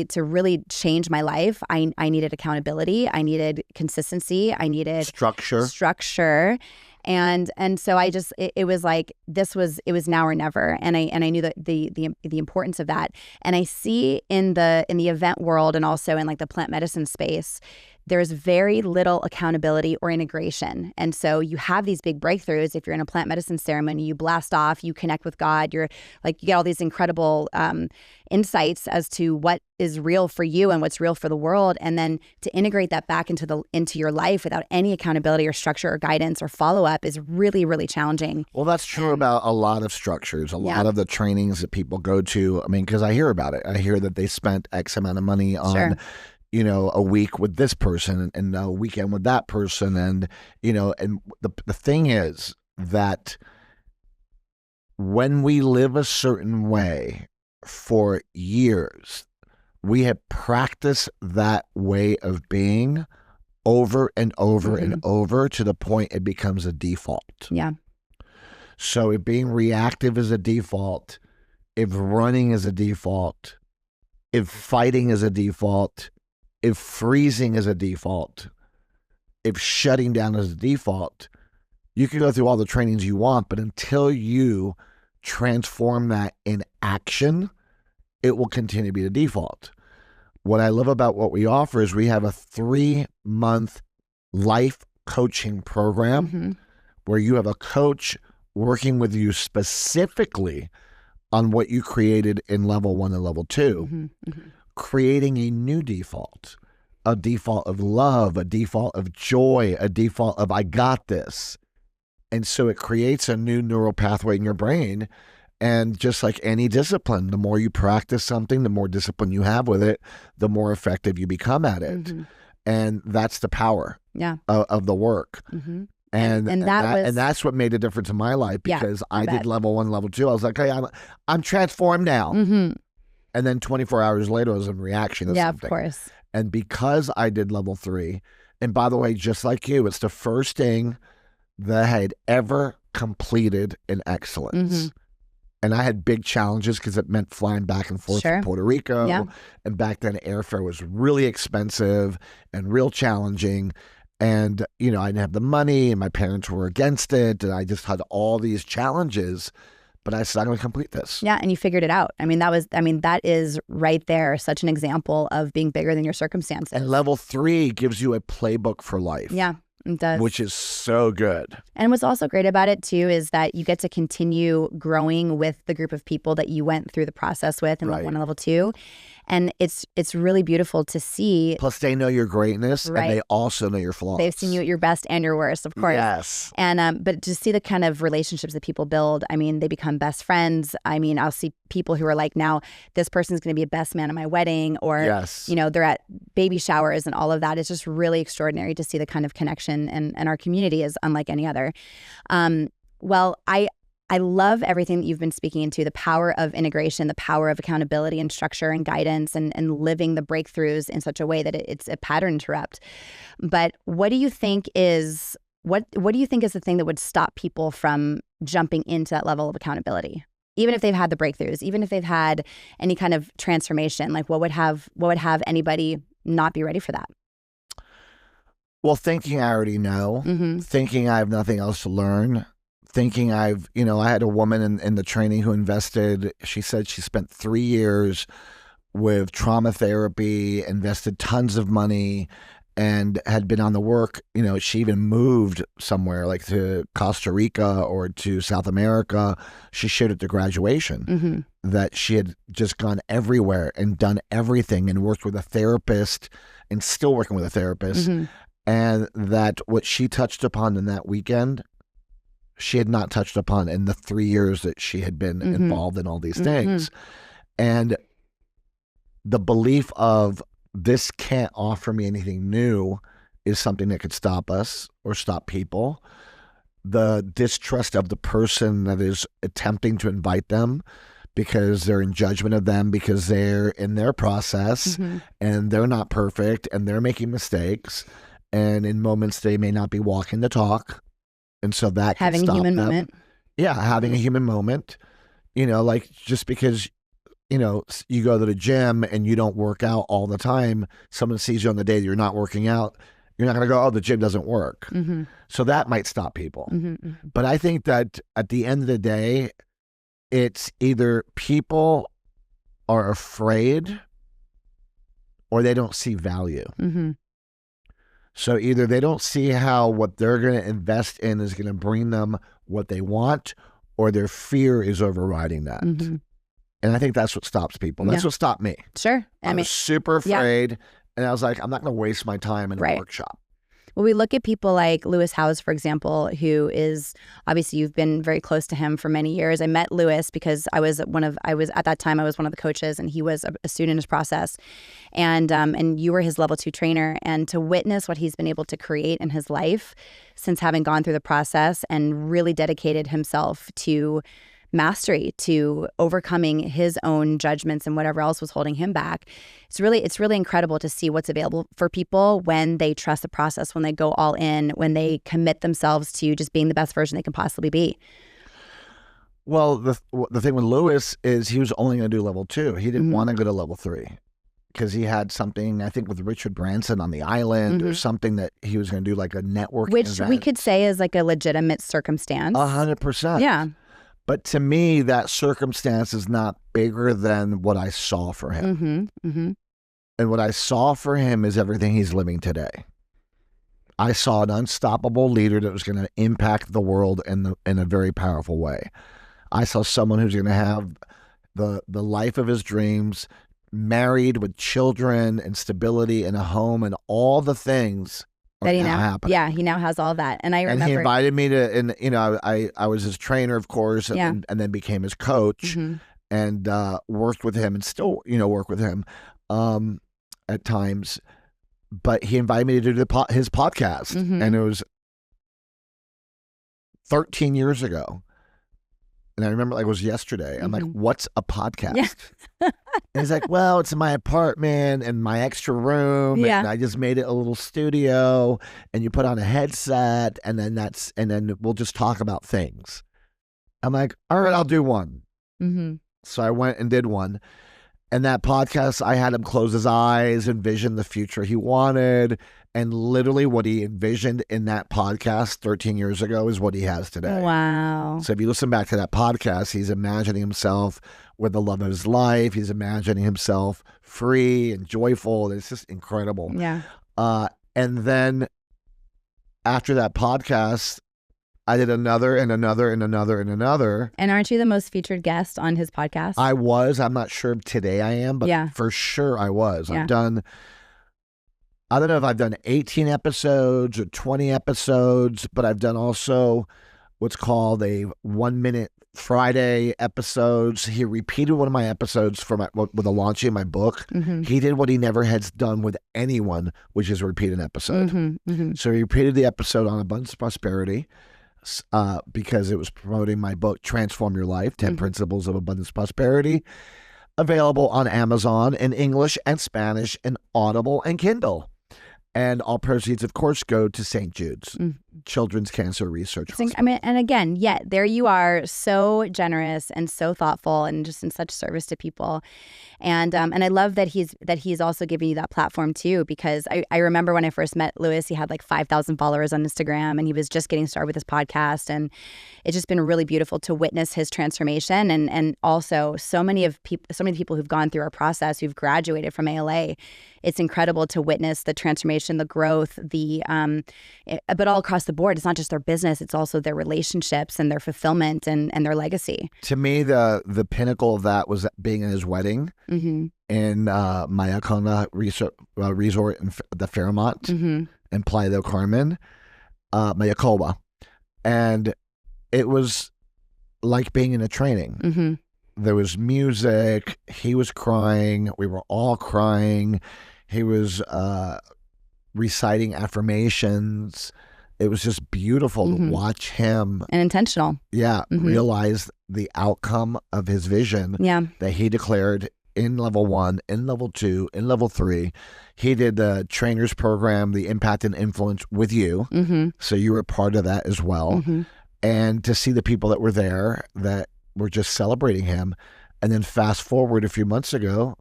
to really change my life, I needed accountability. I needed consistency. I needed structure. And so it was like it was now or never, and I knew that the importance of that. And I see in the event world and also in like the plant medicine space, there's very little accountability or integration. And so you have these big breakthroughs. If you're in a plant medicine ceremony, you blast off, you connect with God, you get all these incredible insights as to what is real for you and what's real for the world. And then to integrate that back into your life without any accountability or structure or guidance or follow-up is really, really challenging. Well, that's true about a lot of structures, a lot of the trainings that people go to. I mean, because I hear about it. I hear that they spent X amount of money on a week with this person and a weekend with that person. And, and the thing is that when we live a certain way for years, we have practiced that way of being over and over and over to the point it becomes a default. Yeah. So if being reactive is a default, if running is a default, if fighting is a default, if freezing is a default, if shutting down is a default, you can go through all the trainings you want, but until you transform that in action, it will continue to be the default. What I love about what we offer is we have a 3-month life coaching program where you have a coach working with you specifically on what you created in level 1 and level 2. Creating a new default, a default of love, a default of joy, a default of I got this. And so it creates a new neural pathway in your brain. And just like any discipline, the more you practice something, the more discipline you have with it, the more effective you become at it. And that's the power of the work. Mm-hmm. And that's what made a difference in my life, because I did level 1, level 2. I was like, hey, I'm transformed now. Mm-hmm. And then 24 hours later, I was in reaction to something. Of course. And because I did level 3, and by the way, just like you, it's the first thing that I had ever completed in excellence. Mm-hmm. And I had big challenges because it meant flying back and forth to Puerto Rico. Yeah. And back then, airfare was really expensive and real challenging. And, I didn't have the money, and my parents were against it. And I just had all these challenges. But I said, I'm going to complete this. Yeah, and you figured it out. That is right there, such an example of being bigger than your circumstances. And level 3 gives you a playbook for life. Yeah, it does. Which is so good. And what's also great about it, too, is that you get to continue growing with the group of people that you went through the process with in level 1 and level 2. And it's really beautiful to see. Plus, they know your greatness, and they also know your flaws. They've seen you at your best and your worst, of course. Yes. And but to see the kind of relationships that people build, they become best friends. I'll see people who are like, now this person's going to be a best man at my wedding, or they're at baby showers and all of that. It's just really extraordinary to see the kind of connection, and our community is unlike any other. I love everything that you've been speaking into, the power of integration, the power of accountability and structure and guidance, and living the breakthroughs in such a way that it's a pattern interrupt. But what do you think is the thing that would stop people from jumping into that level of accountability? Even if they've had the breakthroughs, even if they've had any kind of transformation, like what would have anybody not be ready for that? Well, thinking I already know, thinking I have nothing else to learn, thinking I had a woman in the training who invested, she said she spent 3 years with trauma therapy, invested tons of money, and had been on the work. She even moved somewhere like to Costa Rica or to South America. She shared at the graduation that she had just gone everywhere and done everything and worked with a therapist and still working with a therapist. And that what she touched upon in that weekend, she had not touched upon in the 3 years that she had been involved in all these things. And the belief of this can't offer me anything new is something that could stop us or stop people. The distrust of the person that is attempting to invite them because they're in judgment of them, because they're in their process and they're not perfect and they're making mistakes. And in moments they may not be walking the talk. And so that can having stop a human them. moment. Yeah, having a human moment. Like just because, you go to the gym and you don't work out all the time, someone sees you on the day that you're not working out, you're not going to go, oh, the gym doesn't work. So that might stop people. But I think that at the end of the day, it's either people are afraid or they don't see value. So either they don't see how what they're going to invest in is going to bring them what they want, or their fear is overriding that. And I think that's what stops people. That's what stopped me. Sure. I was super afraid, and I was like, I'm not going to waste my time in a workshop. Well, we look at people like Lewis Howes, for example, who is, obviously you've been very close to him for many years. I met Lewis because I was at that time, I was one of the coaches and he was a student in his process. And you were his level 2 trainer. And to witness what he's been able to create in his life since having gone through the process and really dedicated himself to mastery, to overcoming his own judgments and whatever else was holding him back. It's really incredible to see what's available for people when they trust the process, when they go all in, when they commit themselves to just being the best version they can possibly be. Well, the thing with Lewis is he was only going to do level 2. He didn't want to go to level 3 because he had something, I think, with Richard Branson on the island or something that he was going to do, like a networking Which event. we could say is like a legitimate circumstance. 100%. Yeah. But to me, that circumstance is not bigger than what I saw for him. And what I saw for him is everything he's living today. I saw an unstoppable leader that was going to impact the world in a very powerful way. I saw someone who's going to have the life of his dreams, married with children and stability and a home and all the things that he now has all that. And I remember, and he invited me to, and I was his trainer, of course, and then became his coach, and worked with him, and still work with him at times. but he invited me to do his podcast, and it was 13 years ago. And I remember like it was yesterday. I'm like, what's a podcast? Yeah. And he's like, well, it's in my apartment and my extra room. Yeah. And I just made it a little studio, and you put on a headset, and then we'll just talk about things. I'm like, all right, I'll do one. So I went and did one. And that podcast, I had him close his eyes, envision the future he wanted. And literally what he envisioned in that podcast 13 years ago is what he has today. Wow. So if you listen back to that podcast, he's imagining himself with the love of his life. He's imagining himself free and joyful. It's just incredible. Yeah. And then after that podcast, I did another and another and another and another. And aren't you the most featured guest on his podcast? I was. I'm not sure if today I am, but for sure I was. Yeah. I don't know if I've done 18 episodes or 20 episodes, but I've done also what's called a 1 Minute Friday episodes. He repeated one of my episodes with the launching of my book. He did what he never has done with anyone, which is repeat an episode. So he repeated the episode on abundance prosperity because it was promoting my book, Transform Your Life, 10 Principles of Abundance Prosperity, available on Amazon in English and Spanish and Audible and Kindle. And all proceeds, of course, go to St. Jude's Children's Cancer Research Hospital. I mean, and again, there you are, so generous and so thoughtful, and just in such service to people. And I love that he's also giving you that platform too, because I remember when I first met Louis, he had like 5,000 followers on Instagram, and he was just getting started with his podcast. And it's just been really beautiful to witness his transformation, and also so many people who've gone through our process, who've graduated from ALA. It's incredible to witness the transformation, the growth, but all across the board. It's not just their business; it's also their relationships and their fulfillment and their legacy. To me, the pinnacle of that was being in his wedding in Mayacona Resort in the Fairmont in Playa del Carmen, Mayacoba, and it was like being in a training. There was music. He was crying. We were all crying. He was reciting affirmations. It was just beautiful to watch him. And intentional. Yeah. Realize the outcome of his vision that he declared in level 1, in level 2, in level 3. He did the trainers program, the impact and influence with you. So you were part of that as well. And to see the people that were there that were just celebrating him. And then fast forward a few months ago,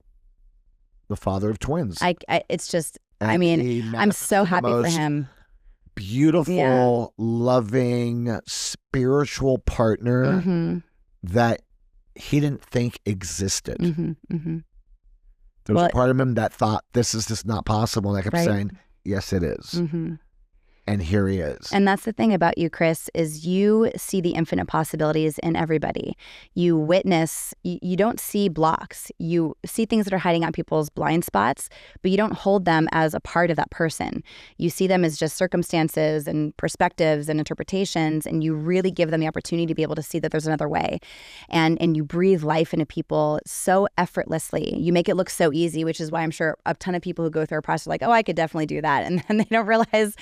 the father of twins. It's just, I mean, I'm so happy for him. Beautiful, loving, spiritual partner that he didn't think existed. There was a part of him that thought, this is just not possible. And I kept saying, yes, it is. And here he is. And that's the thing about you, Chris, is you see the infinite possibilities in everybody. You witness, you don't see blocks. You see things that are hiding out people's blind spots, but you don't hold them as a part of that person. You see them as just circumstances and perspectives and interpretations, and you really give them the opportunity to be able to see that there's another way. And you breathe life into people so effortlessly. You make it look so easy, which is why I'm sure a ton of people who go through a process are like, oh, I could definitely do that. And then they don't realize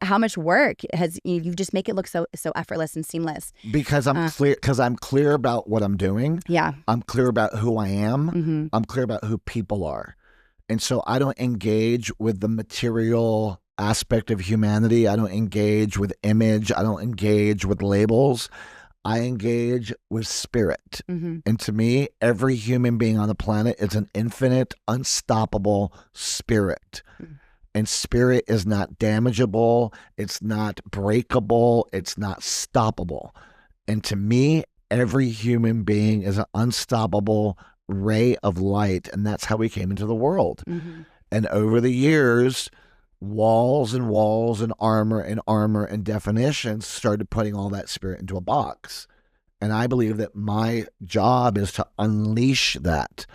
how much work you just make it look so effortless and seamless. Because I'm clear about what I'm doing. Yeah. I'm clear about who I am. I'm clear about who people are. And so I don't engage with the material aspect of humanity. I don't engage with image. I don't engage with labels. I engage with spirit. And to me, every human being on the planet is an infinite, unstoppable spirit. And spirit is not damageable. It's not breakable. It's not stoppable. And to me, every human being is an unstoppable ray of light. And that's how we came into the world. And over the years, walls and walls and armor and definitions started putting all that spirit into a box. And I believe that my job is to unleash that,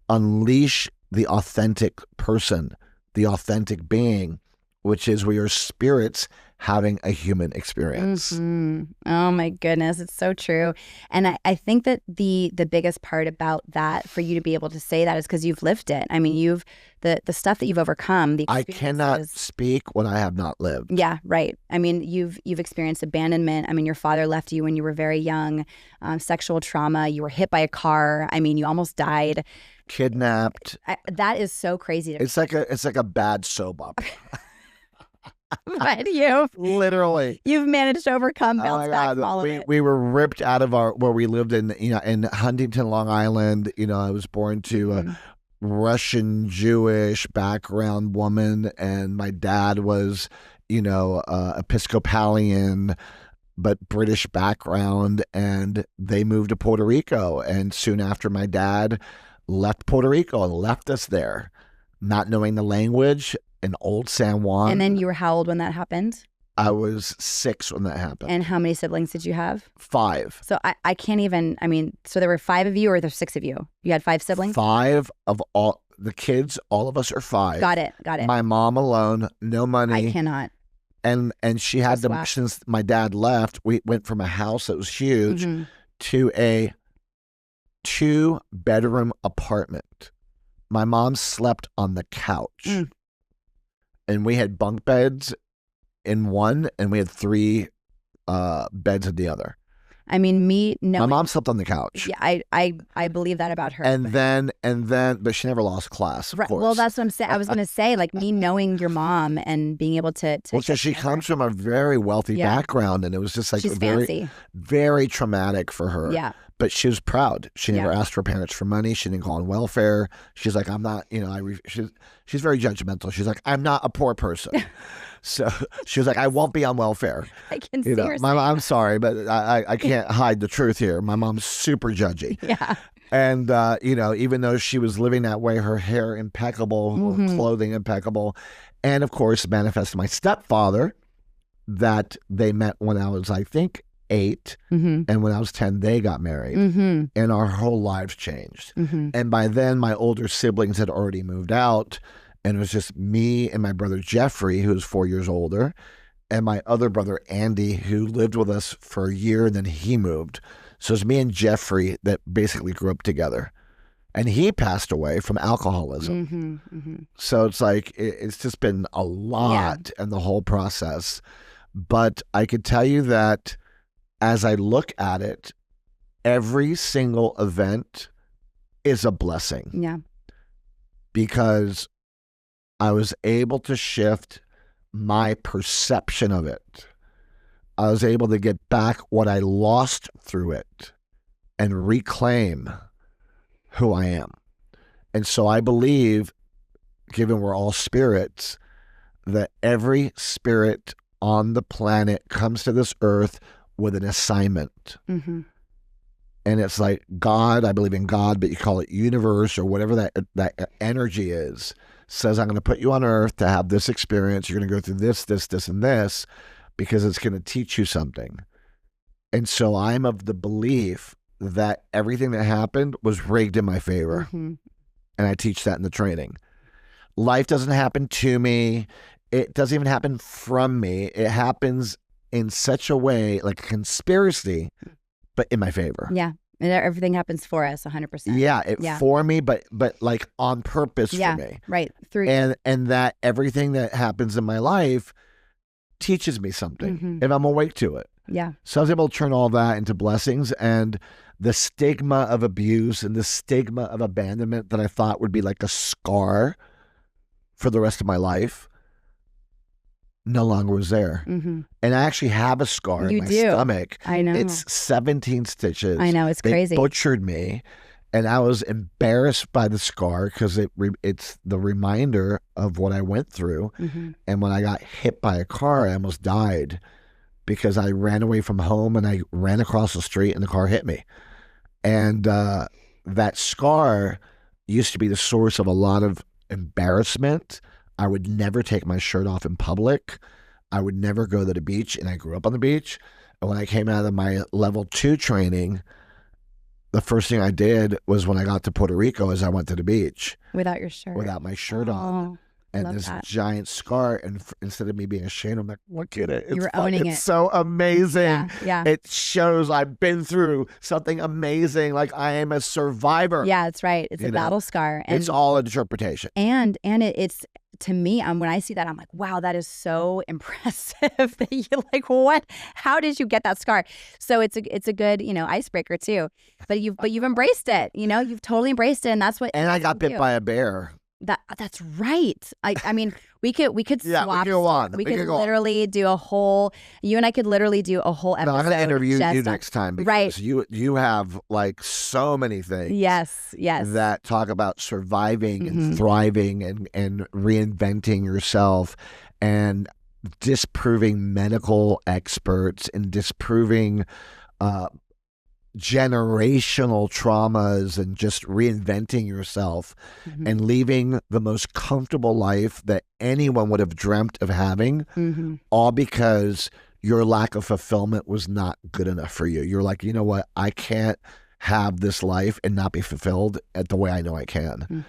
unleash the authentic person, the authentic being, which is we are spirits having a human experience. Oh my goodness, it's so true. And I think that the biggest part about that, for you to be able to say that, is because you've lived it. I mean, you've the stuff that you've overcome. The I cannot speak what I have not lived. Yeah, right. I mean, you've experienced abandonment. I mean, your father left you when you were very young. Sexual trauma. You were hit by a car. I mean, you almost died. Kidnapped. That is so crazy. It's like a bad soap opera. But you've managed to overcome, bounce back from all of it. We were ripped out of where we lived in Huntington, Long Island. I was born to a Russian Jewish background woman, and my dad was, Episcopalian but British background, and they moved to Puerto Rico. And soon after, my dad left Puerto Rico and left us there, not knowing the language. In old San Juan. And then you were how old when that happened? I was 6 when that happened. And how many siblings did you have? 5. So I can't even, so there were 5 of you, or there's 6 of you? You had 5 siblings? 5 of all the kids, all of us are 5. Got it. My mom alone, no money. I cannot. And she had them since my dad left. We went from a house that was huge to a 2-bedroom apartment. My mom slept on the couch. And we had bunk beds in one, and we had 3 beds in the other. I mean, my mom slept on the couch. Yeah, I believe that about her. And then, but she never lost class. Of course. Well, that's what I'm saying. I was going to say, like, me knowing your mom and being able to well, because she comes from a very wealthy background, and it was just like she's very, fancy. Very traumatic for her. Yeah. But she was proud. She never asked her parents for money. She didn't go on welfare. She's like, I'm not, she's very judgmental. She's like, I'm not a poor person. So she was like, I won't be on welfare. I can see her. I'm sorry, but I can't hide the truth here. My mom's super judgy. Yeah. And, even though she was living that way, her hair impeccable, clothing impeccable. And of course, manifested my stepfather that they met when I was, I think, 8, and when I was 10, they got married, and our whole lives changed. And by then, my older siblings had already moved out, and it was just me and my brother Jeffrey, who was 4 years older, and my other brother Andy, who lived with us for a year, and then he moved. So it was me and Jeffrey that basically grew up together. And he passed away from alcoholism. So it's like, it's just been a lot in the whole process. But I could tell you that as I look at it, every single event is a blessing. Yeah. Because I was able to shift my perception of it. I was able to get back what I lost through it and reclaim who I am. And so I believe, given we're all spirits, that every spirit on the planet comes to this earth with an assignment. And it's like God, I believe in God, but you call it universe or whatever that energy is, says, I'm going to put you on earth to have this experience. You're going to go through this, and this, because it's going to teach you something. And so I'm of the belief that everything that happened was rigged in my favor. And I teach that in the training. Life doesn't happen to me. It doesn't even happen from me. It happens in such a way, like a conspiracy, but in my favor. Yeah. And everything happens for us 100%. Yeah, for me, but like on purpose for me. Right. And that everything that happens in my life teaches me something if I'm awake to it. Yeah. So I was able to turn all that into blessings, and the stigma of abuse and the stigma of abandonment that I thought would be like a scar for the rest of my life no longer was there. And I actually have a scar in my stomach. I know. It's 17 stitches. I know. It's crazy. They butchered me, and I was embarrassed by the scar because it's the reminder of what I went through. And when I got hit by a car, I almost died because I ran away from home and I ran across the street and the car hit me. And that scar used to be the source of a lot of embarrassment. I would never take my shirt off in public. I would never go to the beach, and I grew up on the beach. And when I came out of my level 2 training, the first thing I did was when I got to Puerto Rico is I went to the beach. Without your shirt. Without my shirt on. and Love this that. giant scar. And instead of me being ashamed, I'm like, look at it. You were owning it. It's so amazing. Yeah. It shows I've been through something amazing. Like I am a survivor. Yeah, that's right. It's a battle scar. And it's all interpretation. And it's to me, when I see that, I'm like, wow, that is so impressive that you're like, what? How did you get that scar? So it's a good, icebreaker too. But you've embraced it. You've totally embraced it, and that's what. And I got bit by a bear. That's right. I mean, we could Yeah, swap. we could go on. We could literally do a whole. You and I could literally do a whole episode. No, I'm going to interview you next time because right. you have like so many things. Yes. That talk about surviving and thriving and reinventing yourself and disproving medical experts and disproving generational traumas and just reinventing yourself and leaving the most comfortable life that anyone would have dreamt of having, all because your lack of fulfillment was not good enough for you. You're like, you know what? I can't have this life and not be fulfilled at the way I know I can.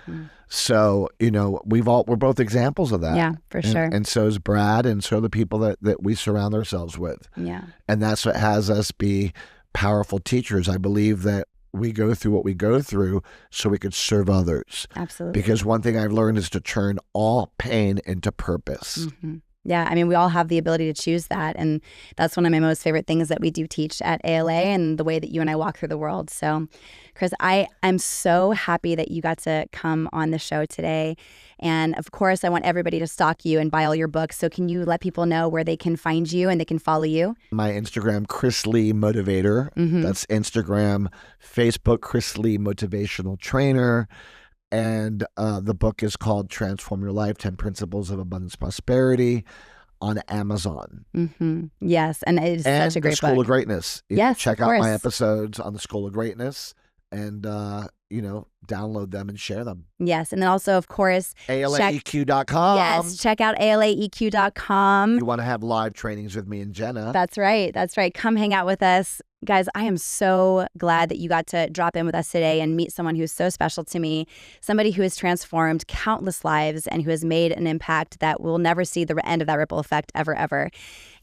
So, we're both examples of that. Yeah, for sure. And so is Brad, and so are the people that we surround ourselves with. Yeah. And that's what has us be powerful teachers. I believe that we go through what we go through so we could serve others. Absolutely. Because one thing I've learned is to turn all pain into purpose. Yeah, I mean, we all have the ability to choose that. And that's one of my most favorite things that we do teach at ALA and the way that you and I walk through the world. So, Chris, I'm so happy that you got to come on the show today. And of course, I want everybody to stalk you and buy all your books. So can you let people know where they can find you and they can follow you? My Instagram, Chris Lee Motivator. That's Instagram. Facebook, Chris Lee Motivational Trainer. And the book is called Transform Your Life, 10 Principles of Abundance Prosperity on Amazon. Yes, and it is such a great book. And the School of Greatness. Yes, check out my episodes on the School of Greatness and, download them and share them. Yes, and then also, of course, ALAEQ.com. Yes, check out ALAEQ.com. You want to have live trainings with me and Jenna. That's right. Come hang out with us. Guys, I am so glad that you got to drop in with us today and meet someone who's so special to me, somebody who has transformed countless lives and who has made an impact that we'll never see the end of that ripple effect ever.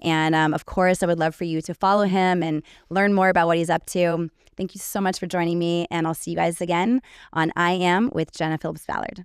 And of course, I would love for you to follow him and learn more about what he's up to. Thank you so much for joining me, and I'll see you guys again on I Am with Jenna Phillips Ballard.